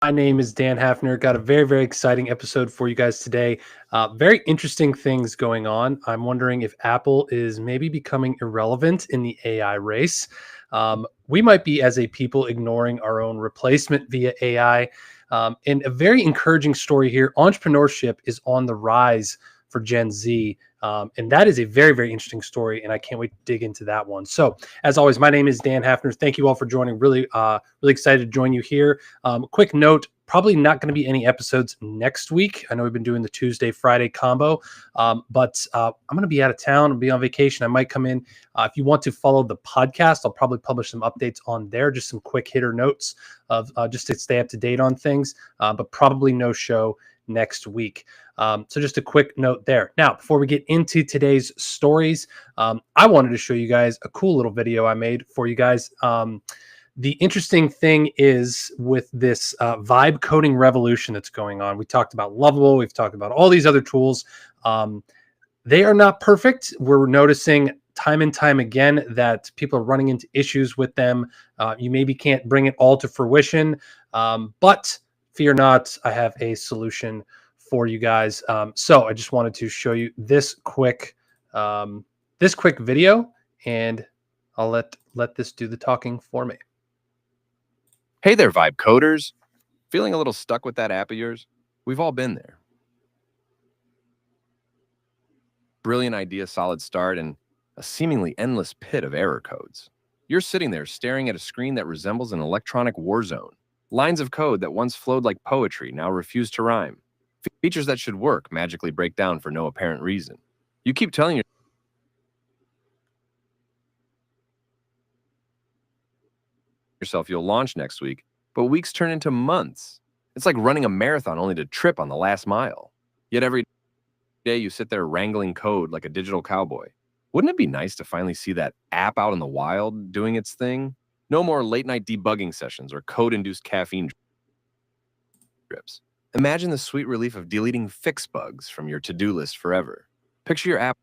My name is Dan Hafner. Got a very, very exciting episode for you guys today. Very interesting things going on. I'm wondering if Apple is maybe becoming irrelevant in the AI race. We might be, as a people, ignoring our own replacement via AI. And a very encouraging story here. Entrepreneurship is on the rise for Gen Z. And that is a very, very interesting story, and I can't wait to dig into that one. So, as always, my name is Dan Hafner. Thank you all for joining. Really excited to join you here. Quick note, probably not going to be any episodes next week. I know we've been doing the Tuesday, Friday combo, but I'm going to be out of town. I'll be on vacation. I might come in. If you want to follow the podcast, I'll probably publish some updates on there, just some quick hitter notes of just to stay up to date on things, but probably no show next week. So just a quick note there. Now, before we get into today's stories, I wanted to show you guys a cool little video I made for you guys. The interesting thing is with this vibe coding revolution that's going on, we talked about Lovable, we've talked about all these other tools. They are not perfect. We're noticing time and time again that people are running into issues with them. You maybe can't bring it all to fruition, but fear not, I have a solution for you guys. So I just wanted to show you this quick video, and I'll let this do the talking for me. Hey there, Vibe Coders. Feeling a little stuck with that app of yours? We've all been there. Brilliant idea, solid start, and a seemingly endless pit of error codes. You're sitting there staring at a screen that resembles an electronic war zone. Lines of code that once flowed like poetry now refuse to rhyme. Features that should work magically break down for no apparent reason. You keep telling yourself you'll launch next week, but weeks turn into months. It's like running a marathon only to trip on the last mile. Yet every day you sit there wrangling code like a digital cowboy. Wouldn't it be nice to finally see that app out in the wild doing its thing? No more late-night debugging sessions or code-induced caffeine drips. Imagine the sweet relief of deleting fix bugs from your to-do list forever. Picture your app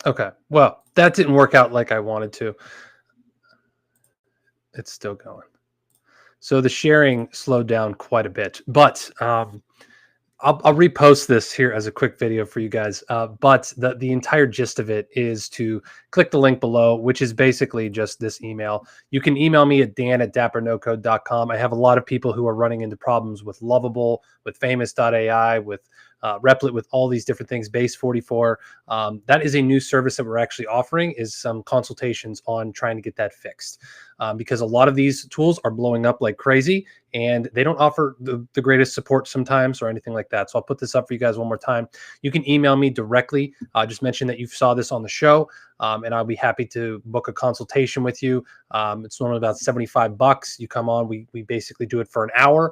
Okay, well, that didn't work out like I wanted to. It's still going. So the sharing slowed down quite a bit, but I'll repost this here as a quick video for you guys. But the entire gist of it is to click the link below, which is basically just this email. You can email me at dan@dapperNoCode.com. I have a lot of people who are running into problems with Lovable, with Famous.ai, with Replit, with all these different things, Base 44. That is a new service that we're actually offering, is some consultations on trying to get that fixed. Because a lot of these tools are blowing up like crazy, and they don't offer the greatest support sometimes or anything like that. So I'll put this up for you guys one more time. You can email me directly. Just mention that you saw this on the show, and I'll be happy to book a consultation with you. It's normally about $75. You come on, we basically do it for an hour.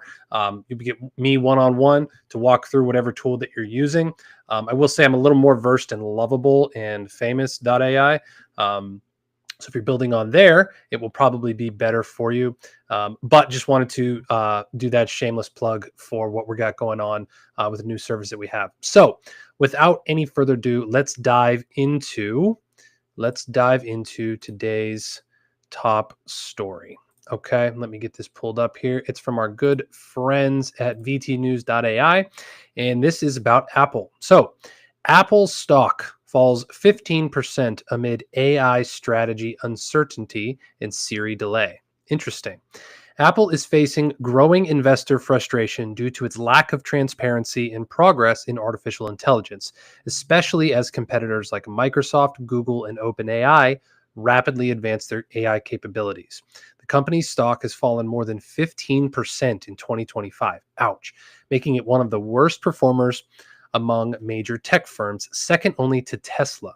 You get me one-on-one to walk through whatever tool that you're using. I will say I'm a little more versed in Lovable and Famous.ai. So if you're building on there, it will probably be better for you. But just wanted to do that shameless plug for what we got going on with a new service that we have. So without any further ado, let's dive into today's top story. Okay, let me get this pulled up here. It's from our good friends at vtnews.ai, and this is about Apple. So Apple stock falls 15% amid AI strategy uncertainty and Siri delay. Interesting. Apple is facing growing investor frustration due to its lack of transparency and progress in artificial intelligence, especially as competitors like Microsoft, Google, and OpenAI rapidly advance their AI capabilities. The company's stock has fallen more than 15% in 2025. Ouch. Making it one of the worst performers among major tech firms, second only to Tesla.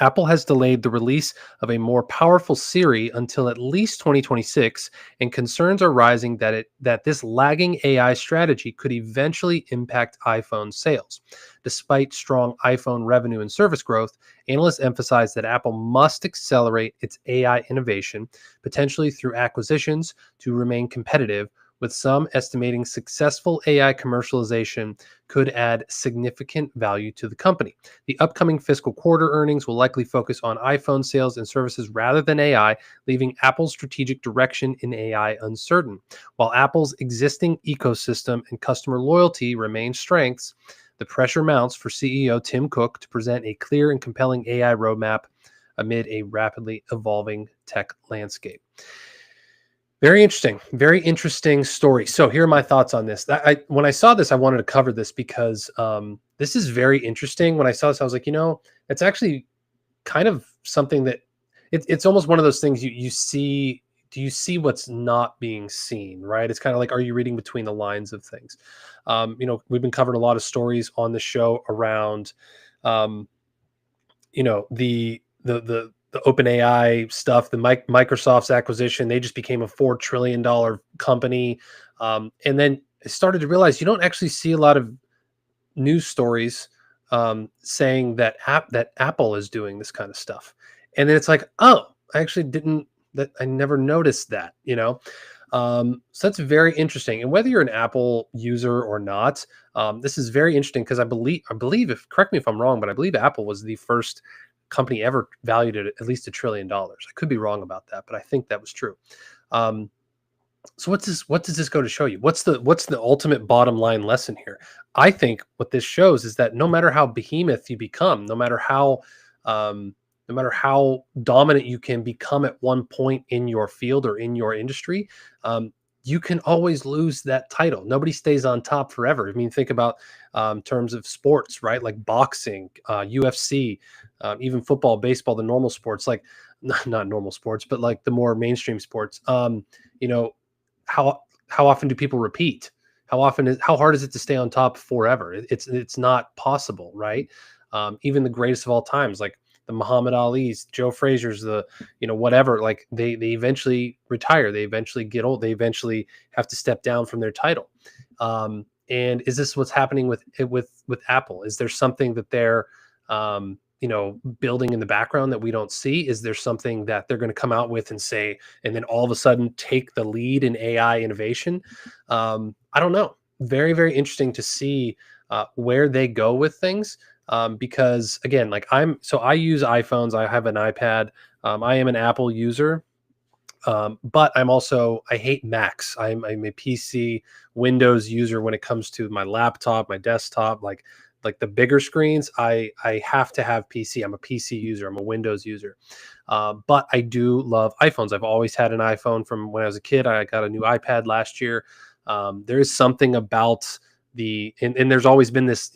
Apple has delayed the release of a more powerful Siri until at least 2026, and concerns are rising that this lagging AI strategy could eventually impact iPhone sales. Despite strong iPhone revenue and service growth, analysts emphasize that Apple must accelerate its AI innovation, potentially through acquisitions, to remain competitive with some estimating successful AI commercialization could add significant value to the company. The upcoming fiscal quarter earnings will likely focus on iPhone sales and services rather than AI, leaving Apple's strategic direction in AI uncertain. While Apple's existing ecosystem and customer loyalty remain strengths, the pressure mounts for CEO Tim Cook to present a clear and compelling AI roadmap amid a rapidly evolving tech landscape. Very interesting story. So here are my thoughts on this. When I saw this, I wanted to cover this because this is very interesting. When I saw this, I was like, it's actually kind of something that it's almost one of those things you see. Do you see what's not being seen? Right? It's kind of like, are you reading between the lines of things? We've been covering a lot of stories on the show around, um, the OpenAI stuff, the Microsoft's acquisition. They just became a $4 trillion company, and then I started to realize you don't actually see a lot of news stories saying that Apple is doing this kind of stuff. And then it's like, oh, I actually didn't that I never noticed that, so that's very interesting. And whether you're an Apple user or not, this is very interesting because I believe, if correct me if I'm wrong, but I believe Apple was the first company ever valued at least $1 trillion. I could be wrong about that, but I think that was true. Um, so what does this go to show you? What's the ultimate bottom line lesson here? I think what this shows is that no matter how behemoth you become, um, no matter how dominant you can become at one point in your field or in your industry, um, you can always lose that title. Nobody stays on top forever. I mean, think about terms of sports, right? Like boxing, UFC, even football, baseball, the normal sports, like not normal sports, but like the more mainstream sports. You know, how often do people repeat? How hard is it to stay on top forever? It's not possible, right? Even the greatest of all times, like the Muhammad Ali's, Joe Frazier's, the whatever, like they eventually retire, they eventually get old, they eventually have to step down from their title. And is this what's happening with Apple? Is there something that they're building in the background that we don't see? Is there something that they're going to come out with and say, and then all of a sudden take the lead in AI innovation? I don't know. Very, very interesting to see where they go with things. Because again, like I use iPhones, I have an iPad, I am an Apple user. But I hate Macs. I'm a PC Windows user when it comes to my laptop, my desktop, like the bigger screens. I have to have PC. I'm a PC user. I'm a Windows user. But I do love iPhones. I've always had an iPhone from when I was a kid. I got a new iPad last year. There is something about and there's always been this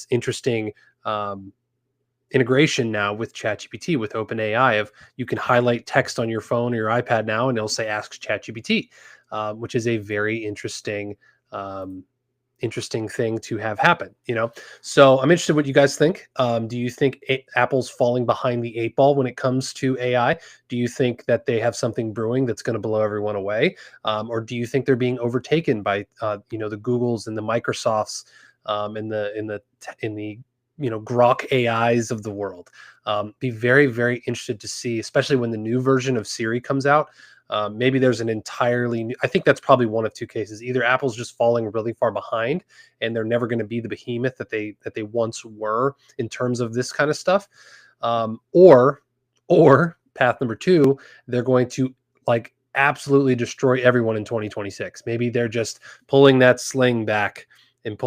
interesting um, integration now with ChatGPT, with OpenAI, of you can highlight text on your phone or your iPad now, and it'll say "Ask ChatGPT," which is a very um, interesting thing to have happen. So I'm interested what you guys think. Do you think Apple's falling behind the eight ball when it comes to AI? Do you think that they have something brewing that's going to blow everyone away, or do you think they're being overtaken by the Googles and the Microsofts, in the Grok AIs of the world? Be very, very interested to see, especially when the new version of Siri comes out. Maybe there's an entirely new, I think that's probably one of two cases. Either Apple's just falling really far behind and they're never going to be the behemoth that they once were in terms of this kind of stuff. Or path number two, they're going to like absolutely destroy everyone in 2026. Maybe they're just pulling that sling back and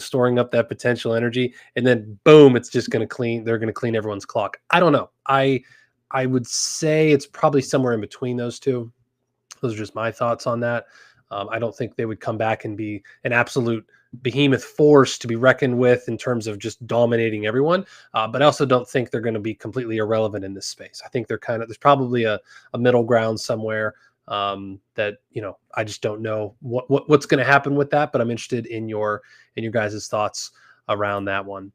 storing up that potential energy, and then boom, it's just going to clean. They're going to clean everyone's clock. I don't know. I would say it's probably somewhere in between those two. Those are just my thoughts on that. I don't think they would come back and be an absolute behemoth force to be reckoned with in terms of just dominating everyone. But I also don't think they're going to be completely irrelevant in this space. I think there's probably a middle ground somewhere, that I just don't know what's going to happen with that. But I'm interested in your guys' thoughts around that one.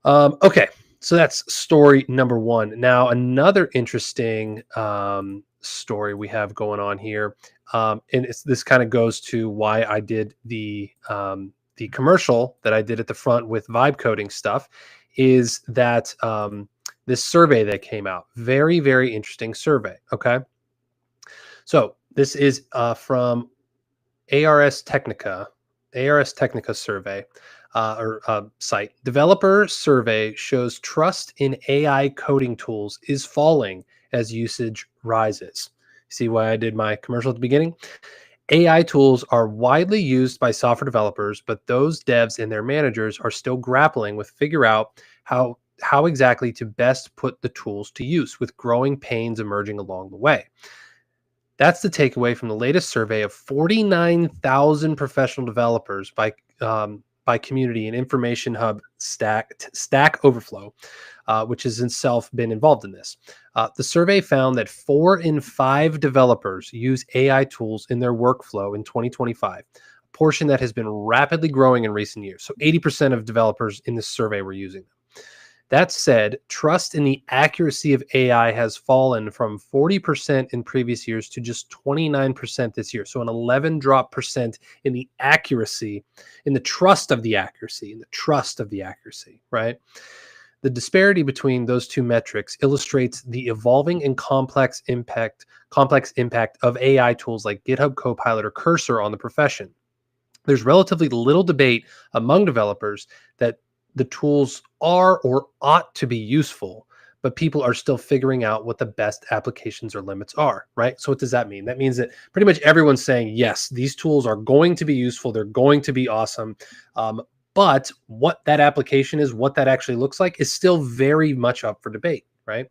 Okay, so that's story number one. Now, another interesting story we have going on here, and this kind of goes to why I did the commercial that I did at the front with vibe coding stuff, is that this survey that came out, very, very interesting survey. Okay, so this is from ARS Technica, ARS Technica survey site. Developer survey shows trust in AI coding tools is falling as usage rises. See why I did my commercial at the beginning? AI tools are widely used by software developers, but those devs and their managers are still grappling with figure out how exactly to best put the tools to use, with growing pains emerging along the way. That's the takeaway from the latest survey of 49,000 professional developers by community and information hub Stack Overflow, which has itself been involved in this. The survey found that 4 in 5 developers use AI tools in their workflow in 2025, a portion that has been rapidly growing in recent years. So 80% of developers in this survey were using them. That said, trust in the accuracy of AI has fallen from 40% in previous years to just 29% this year. So an 11 drop percent in the accuracy, in the trust of the accuracy, right? The disparity between those two metrics illustrates the evolving and complex impact of AI tools like GitHub Copilot or Cursor on the profession. There's relatively little debate among developers that the tools are or ought to be useful, but people are still figuring out what the best applications or limits are, right? So what does that mean? That means that pretty much everyone's saying, yes, these tools are going to be useful. They're going to be awesome. But what that application is, what that actually looks like, is still very much up for debate, right?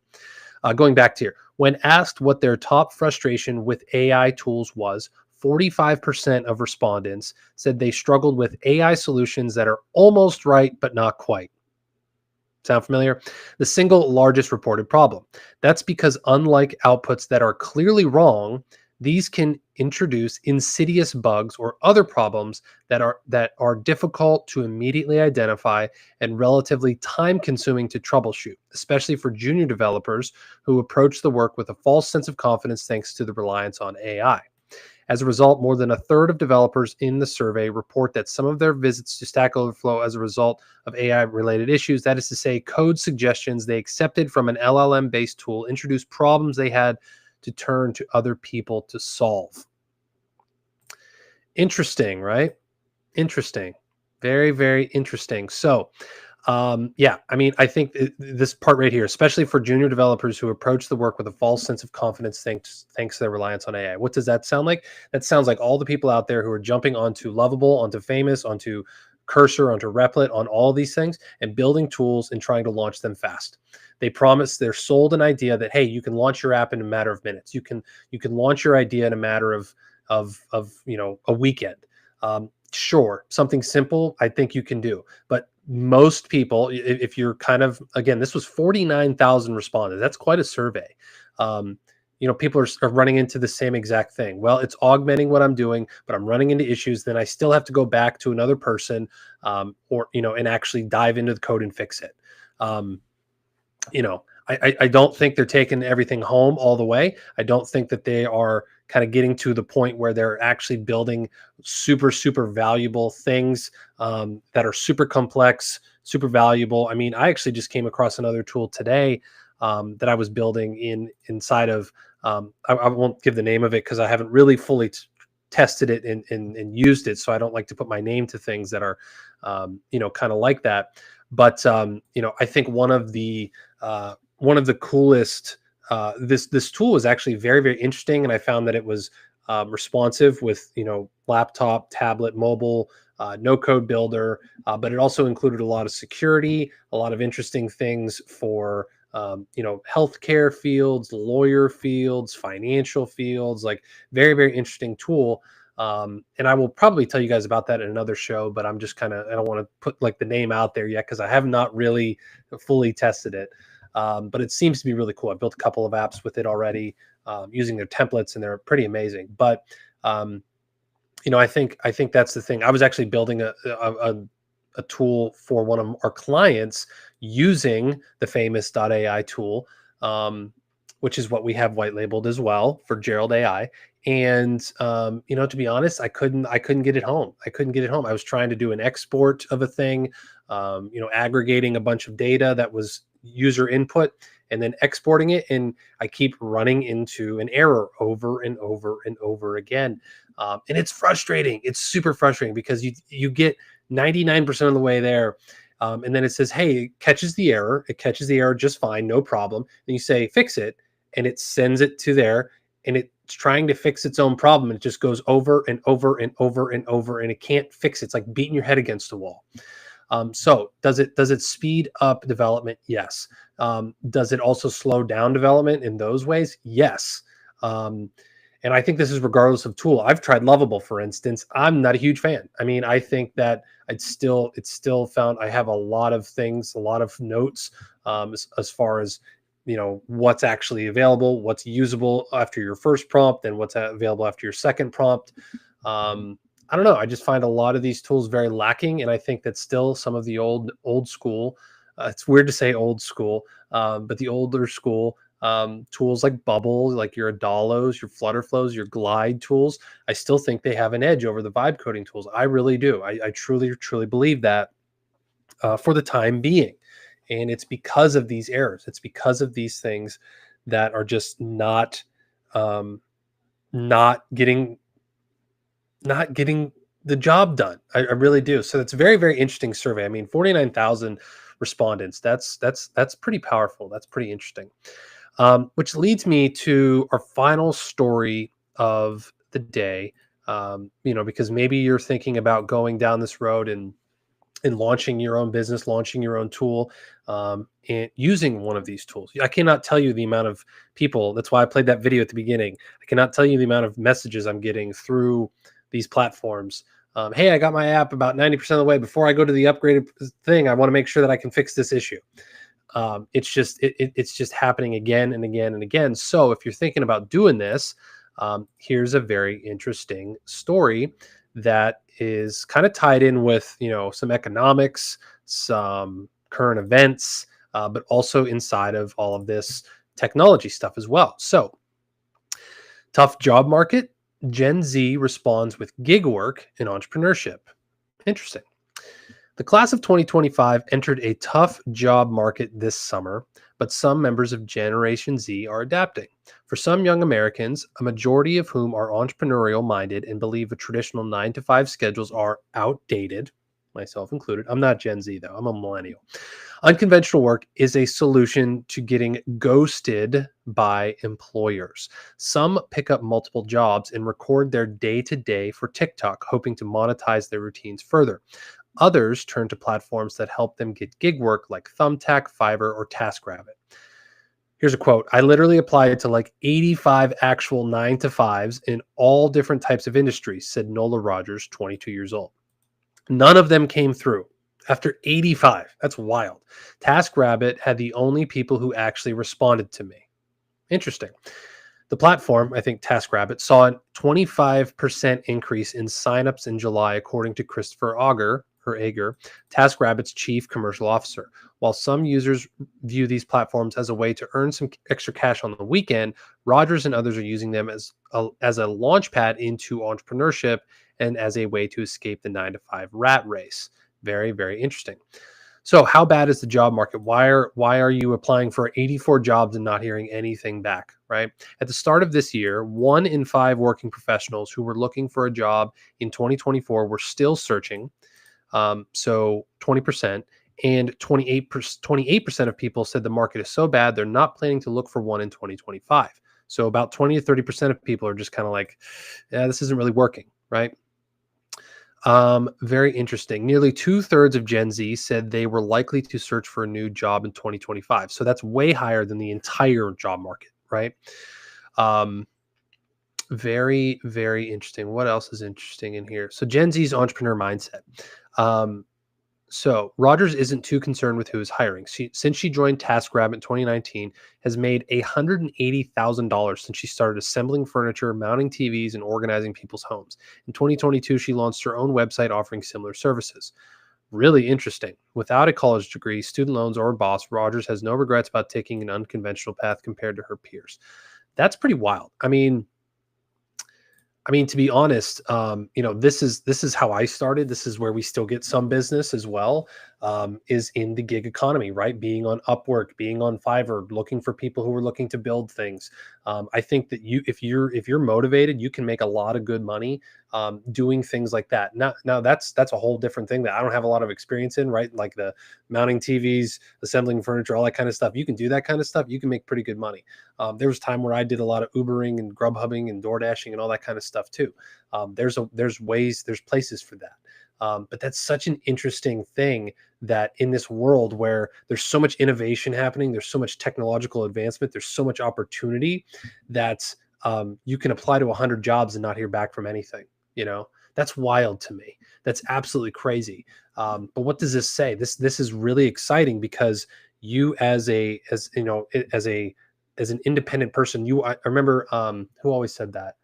Going back to here, when asked what their top frustration with AI tools was, 45% of respondents said they struggled with AI solutions that are almost right, but not quite. Sound familiar? The single largest reported problem. That's because unlike outputs that are clearly wrong, these can introduce insidious bugs or other problems that are difficult to immediately identify and relatively time consuming to troubleshoot, especially for junior developers who approach the work with a false sense of confidence thanks to the reliance on AI. As a result, more than a third of developers in the survey report that some of their visits to Stack Overflow as a result of AI-related issues, that is to say, code suggestions they accepted from an LLM-based tool, introduced problems they had to turn to other people to solve. Interesting, right? Interesting. Very, very interesting. So, yeah, I mean, I think this part right here, especially for junior developers who approach the work with a false sense of confidence thanks to their reliance on AI. What does that sound like? That sounds like all the people out there who are jumping onto Lovable, onto Famous, onto Cursor, onto Replit, on all these things and building tools and trying to launch them fast. They're sold an idea that, hey, you can launch your app in a matter of minutes. You can launch your idea in a matter of a weekend. Sure, something simple, I think you can do. But most people, if you're kind of, again, this was 49,000 respondents. That's quite a survey. People are running into the same exact thing. Well, it's augmenting what I'm doing, but I'm running into issues. Then I still have to go back to another person, and actually dive into the code and fix it. I don't think they're taking everything home all the way. I don't think that they are kind of getting to the point where they're actually building super, super valuable things that are super complex, super valuable. I mean, I actually just came across another tool today that I was building inside of, I won't give the name of it because I haven't really fully tested it and used it. So I don't like to put my name to things that are, kind of like that. But I think one of the coolest this tool was actually very, very interesting, and I found that it was responsive with laptop, tablet, mobile, no code builder, but it also included a lot of security, a lot of interesting things for healthcare fields, lawyer fields, financial fields, like very, very interesting tool. And I will probably tell you guys about that in another show, but I don't want to put like the name out there yet because I have not really fully tested it. But it seems to be really cool. I built a couple of apps with it already using their templates, and they're pretty amazing. But I think that's the thing. I was actually building a tool for one of our clients using the famous .ai tool, which is what we have white labeled as well for Gerald AI. And to be honest, I couldn't get it home. I was trying to do an export of a thing, aggregating a bunch of data that was user input, and then exporting it, and I keep running into an error over and over and over again. And it's frustrating. It's super frustrating because you get 99% of the way there, and then it says, "Hey, it catches the error. It catches the error just fine, no problem." And you say, "Fix it," and it sends it to there, and it's trying to fix its own problem. And it just goes over and over and over and over, and it can't fix it. It's like beating your head against the wall. So does it speed up development? Yes. Does it also slow down development in those ways? Yes. Um, and I think this is regardless of tool. I've tried Lovable, for instance. I'm not a huge fan. I mean, I think that it's still found. I have a lot of things, a lot of notes, as far as what's actually available, what's usable after your first prompt, and what's available after your second prompt. Um, I don't know. I just find a lot of these tools very lacking, and I think that still some of the old school. It's weird to say old school, but the older school tools like Bubble, like your Adalos, your Flutterflows, your Glide tools, I still think they have an edge over the vibe coding tools. I really do. I truly believe that, for the time being, and it's because of these errors. It's because of these things that are just um, not getting not getting the job done. I really do. So it's a very, very interesting survey. I mean, 49,000 respondents. That's pretty powerful. That's pretty interesting. Which leads me to our final story of the day. Because maybe you're thinking about going down this road and launching your own business, launching your own tool, and using one of these tools. I cannot tell you the amount of people. That's why I played that video at the beginning. I cannot tell you the amount of messages I'm getting through these platforms. Hey, I got my app about 90% of the way. Before I go to the upgraded thing, I want to make sure that I can fix this issue. It's just happening again and again and again. So if you're thinking about doing this, here's a very interesting story that is kind of tied in with some economics, some current events, but also inside of all of this technology stuff as well. So, tough job market. Gen Z responds with gig work and entrepreneurship. Interesting. The class of 2025 entered a tough job market this summer, but some members of Generation Z are adapting. For some young Americans, a majority of whom are entrepreneurial minded and believe the traditional 9 to 5 schedules are outdated, myself included. I'm not Gen Z though, I'm a millennial. Unconventional work is a solution to getting ghosted by employers. Some pick up multiple jobs and record their day to day for TikTok, hoping to monetize their routines further. Others turn to platforms that help them get gig work like Thumbtack, Fiverr, or TaskRabbit. Here's a quote. I literally applied to like 85 actual 9 to 5s in all different types of industries, said Nola Rogers, 22 years old. None of them came through after 85. That's wild. TaskRabbit had the only people who actually responded to me. Interesting. The platform, I think TaskRabbit, saw a 25% increase in signups in July, according to Christopher Ager, TaskRabbit's chief commercial officer. While some users view these platforms as a way to earn some extra cash on the weekend, Rogers and others are using them as a launch pad into entrepreneurship and as a way to escape the 9 to 5 rat race. Very, very interesting. So how bad is the job market? Why are you applying for 84 jobs and not hearing anything back, right? At the start of this year, 1 in 5 working professionals who were looking for a job in 2024 were still searching. So 20%, and 28% of people said the market is so bad they're not planning to look for one in 2025. So about 20 to 30% of people are just kind of like, yeah, this isn't really working, right? Very interesting. Nearly 2/3 of Gen Z said they were likely to search for a new job in 2025. So that's way higher than the entire job market, right? Um, Very, very interesting. What else is interesting in here? So Gen Z's entrepreneur mindset. So Rogers isn't too concerned with who is hiring. Since she joined TaskRabbit in 2019, has made $180,000 since she started assembling furniture, mounting TVs, and organizing people's homes. In 2022, she launched her own website offering similar services. Really interesting. Without a college degree, student loans, or a boss, Rogers has no regrets about taking an unconventional path compared to her peers. That's pretty wild. I mean, to be honest, this is how I started. This is where we still get some business as well. is in the gig economy, right? Being on Upwork, being on Fiverr, looking for people who are looking to build things. I think that if you're motivated, you can make a lot of good money doing things like that. Now that's a whole different thing that I don't have a lot of experience in, right? Like the mounting TVs, assembling furniture, all that kind of stuff. You can do that kind of stuff. You can make pretty good money. There was a time where I did a lot of Ubering and Grubhubbing and DoorDashing and all that kind of stuff too. There's places for that. But that's such an interesting thing that in this world where there's so much innovation happening, there's so much technological advancement, there's so much opportunity that you can apply to 100 jobs and not hear back from anything. That's wild to me. That's absolutely crazy. But what does this say? This is really exciting because you as an independent person, I remember who always said that.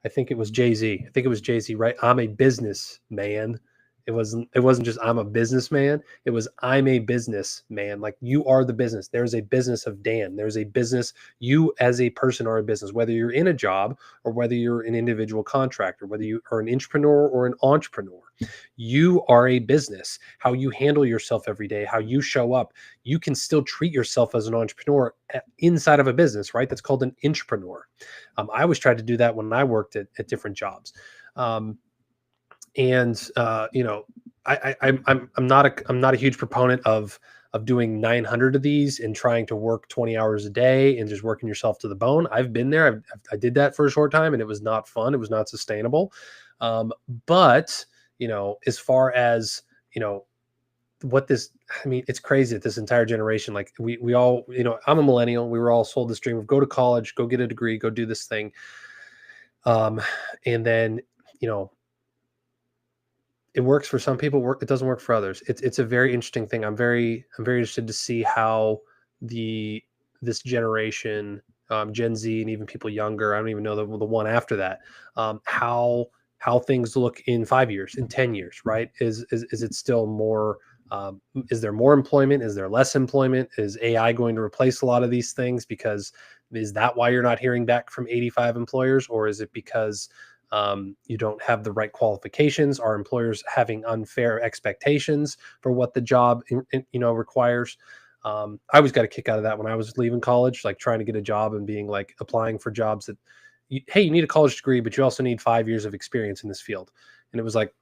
I think it was Jay-Z. I think it was Jay-Z, right? I'm a businessman. It wasn't just I'm a businessman. It was I'm a businessman. Like you are the business. There's a business of Dan. There's a business. You as a person are a business, whether you're in a job or whether you're an individual contractor, whether you are an entrepreneur or an entrepreneur. You are a business. How you handle yourself every day, how you show up, you can still treat yourself as an entrepreneur inside of a business, right? That's called an entrepreneur. I always tried to do that when I worked at different jobs. And I'm not a huge proponent of doing 900 of these and trying to work 20 hours a day and just working yourself to the bone. I've been there. I did that for a short time and it was not fun. It was not sustainable. But as far as what this, I mean, it's crazy that this entire generation, like we all, I'm a millennial. We were all sold this dream of go to college, go get a degree, go do this thing. And then, it works for some people, it doesn't work for others. It's a very interesting thing. I'm very interested to see how this generation, Gen Z, and even people younger, I don't even know the one after that, how things look in 5 years, in 10 years, right? Is it still more, is there more employment? Is there less employment? Is AI going to replace a lot of these things? Because is that why you're not hearing back from 85 employers, or is it because you don't have the right qualifications? Are employers having unfair expectations for what the job requires? I always got a kick out of that when I was leaving college, like trying to get a job and being like applying for jobs that, hey, you need a college degree, but you also need 5 years of experience in this field. And it was like,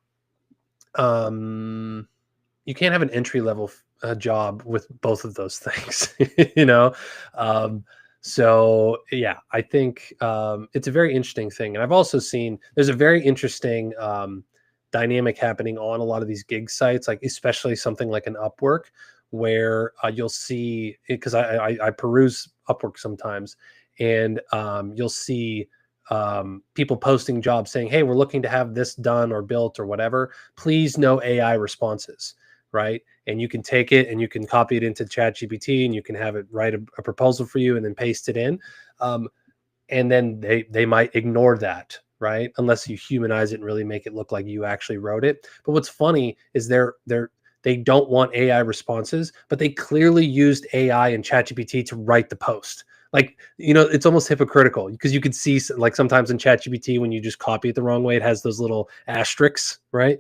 you can't have an entry level job with both of those things, you know? So yeah, I think it's a very interesting thing. And I've also seen there's a very interesting dynamic happening on a lot of these gig sites, like especially something like an Upwork, where you'll see, because I peruse Upwork sometimes, and you'll see people posting jobs saying, hey, we're looking to have this done or built or whatever. Please no AI responses, right? And you can take it and you can copy it into ChatGPT and you can have it write a proposal for you and then paste it in. And then they might ignore that, right? Unless you humanize it and really make it look like you actually wrote it. But what's funny is they don't want AI responses, but they clearly used AI and ChatGPT to write the post. Like, it's almost hypocritical because you could see, like, sometimes in ChatGPT, when you just copy it the wrong way, it has those little asterisks, right?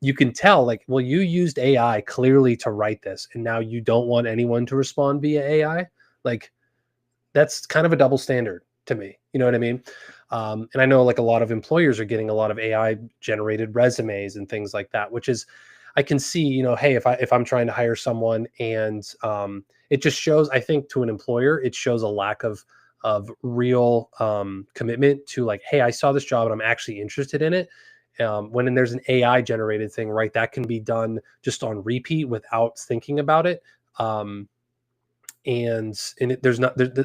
You can tell, like, well, you used AI clearly to write this, and now you don't want anyone to respond via AI. Like, that's kind of a double standard to me. You know what I mean? And I know, like, a lot of employers are getting a lot of AI generated resumes and things like that, which is, I can see, hey, if I'm trying to hire someone and it just shows, I think, to an employer, it shows a lack of real commitment to, like, hey, I saw this job and I'm actually interested in it. When there's an AI generated thing, right, that can be done just on repeat without thinking about it. And there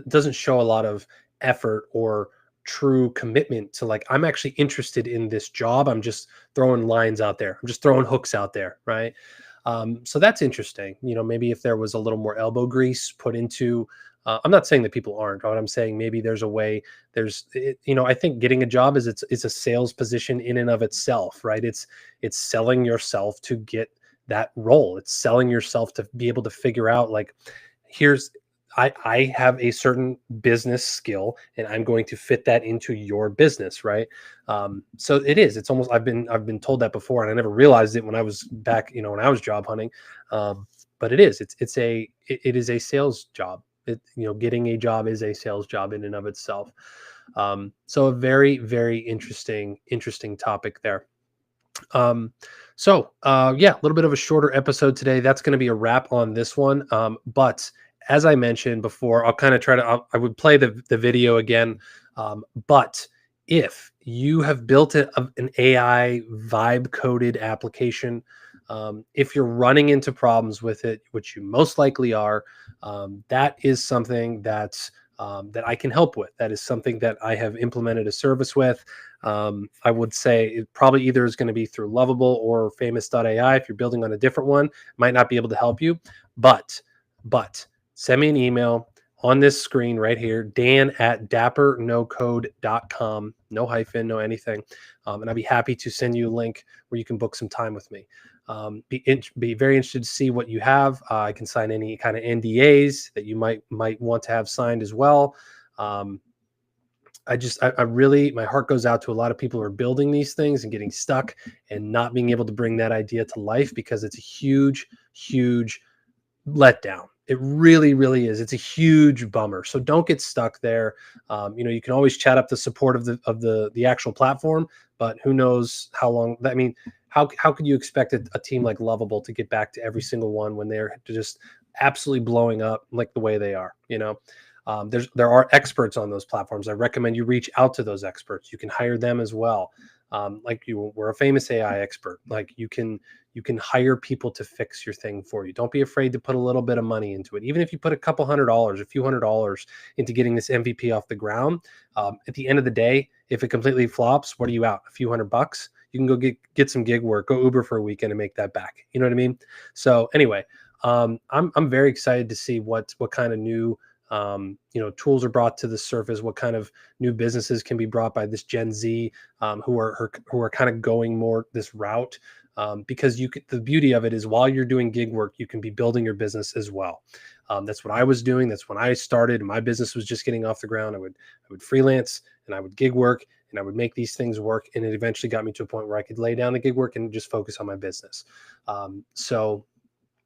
doesn't show a lot of effort or true commitment to, like, I'm actually interested in this job. I'm just throwing lines out there. I'm just throwing hooks out there, right? So that's interesting. Maybe if there was a little more elbow grease put into, I'm not saying that people aren't, but I'm saying maybe there's a way. I think getting a job it's a sales position in and of itself, right? It's selling yourself to get that role. It's selling yourself to be able to figure out, like, here's I have a certain business skill and I'm going to fit that into your business, right? So it's almost, I've been told that before, and I never realized it when I was back, when I was job hunting. But it is a sales job. Getting a job is a sales job in and of itself. So a very, very interesting topic there. Yeah, a little bit of a shorter episode today. That's going to be a wrap on this one. But as I mentioned before, I'll kind of I would play the video again. But if you have built an AI vibe coded application, if you're running into problems with it, which you most likely are, that is something that I can help with. That is something that I have implemented a service with. I would say it probably either is going to be through Lovable or Famous.ai. If you're building on a different one, might not be able to help you, but send me an email on this screen right here, dan@dapperNoCode.com, no hyphen, no anything. And I'd be happy to send you a link where you can book some time with me. Be very interested to see what you have. I can sign any kind of NDAs that you might want to have signed as well. I really, my heart goes out to a lot of people who are building these things and getting stuck and not being able to bring that idea to life, because it's a huge letdown. It really, really is. It's a huge bummer. So don't get stuck there. You can always chat up the support of the actual platform, but who knows how long. I mean, how could you expect a team like Lovable to get back to every single one when they're just absolutely blowing up like the way they are? There are experts on those platforms. I recommend you reach out to those experts. You can hire them as well. Like you were a famous AI expert. Like you can hire people to fix your thing for you. Don't be afraid to put a little bit of money into it. Even if you put a couple $100, a few $100 into getting this MVP off the ground, at the end of the day, if it completely flops, what are you out? A few $100? You can go get some gig work, go Uber for a weekend and make that back. You know what I mean? So anyway, I'm very excited to see what kind of new tools are brought to the surface, what kind of new businesses can be brought by this Gen Z, who are kind of going more this route. Because the beauty of it is, while you're doing gig work, you can be building your business as well. That's what I was doing. That's when I started. My business was just getting off the ground. I would freelance and I would gig work and I would make these things work. And it eventually got me to a point where I could lay down the gig work and just focus on my business. So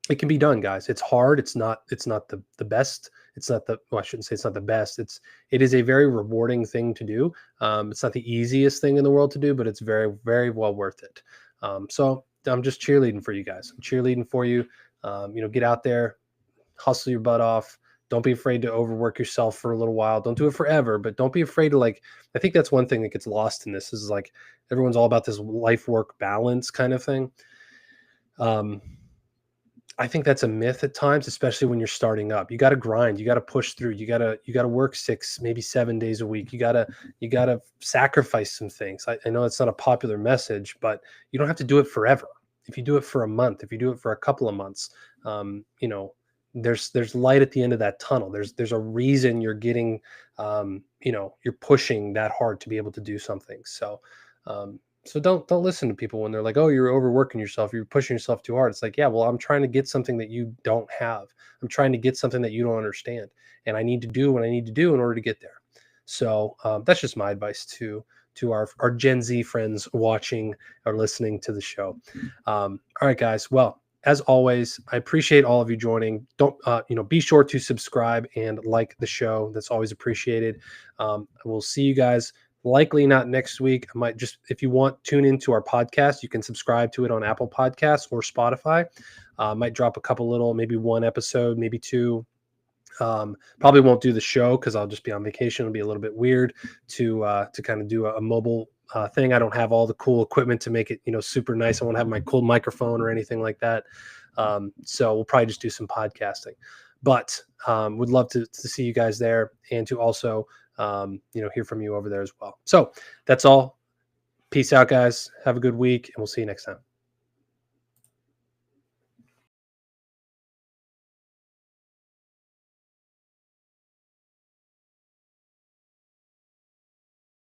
it can be done, guys. It's hard. It's not the best. It's not I shouldn't say it's not the best. It is a very rewarding thing to do. It's not the easiest thing in the world to do, but it's very, very well worth it. So I'm just cheerleading for you guys. I'm cheerleading for you. Get out there, hustle your butt off. Don't be afraid to overwork yourself for a little while. Don't do it forever, but don't be afraid to, I think that's one thing that gets lost in this, is like everyone's all about this life work balance kind of thing. I think that's a myth at times, especially when you're starting up. You got to grind, you got to push through, you got to work 6, maybe 7 days a week. You got to sacrifice some things. I know it's not a popular message, but you don't have to do it forever. If you do it for a month, if you do it for a couple of months, there's light at the end of that tunnel. There's a reason you're getting, you're pushing that hard to be able to do something. So don't listen to people when they're like, "Oh, you're overworking yourself. You're pushing yourself too hard." It's like, yeah, well, I'm trying to get something that you don't have. I'm trying to get something that you don't understand, and I need to do what I need to do in order to get there. So that's just my advice to our Gen Z friends watching or listening to the show. All right, guys. Well, as always, I appreciate all of you joining. Don't be sure to subscribe and like the show. That's always appreciated. We'll see you guys. Likely not next week. I might just, if you want, tune into our podcast. You can subscribe to it on Apple Podcasts or Spotify. Might drop a couple little, maybe one episode, maybe two. Probably won't do the show because I'll just be on vacation. It'll be a little bit weird to kind of do a mobile thing. I don't have all the cool equipment to make it super nice. I won't have my cool microphone or anything like that. So we'll probably just do some podcasting. But would love to see you guys there, and to also hear from you over there as well. So that's all. Peace out, guys. Have a good week, and we'll see you next time.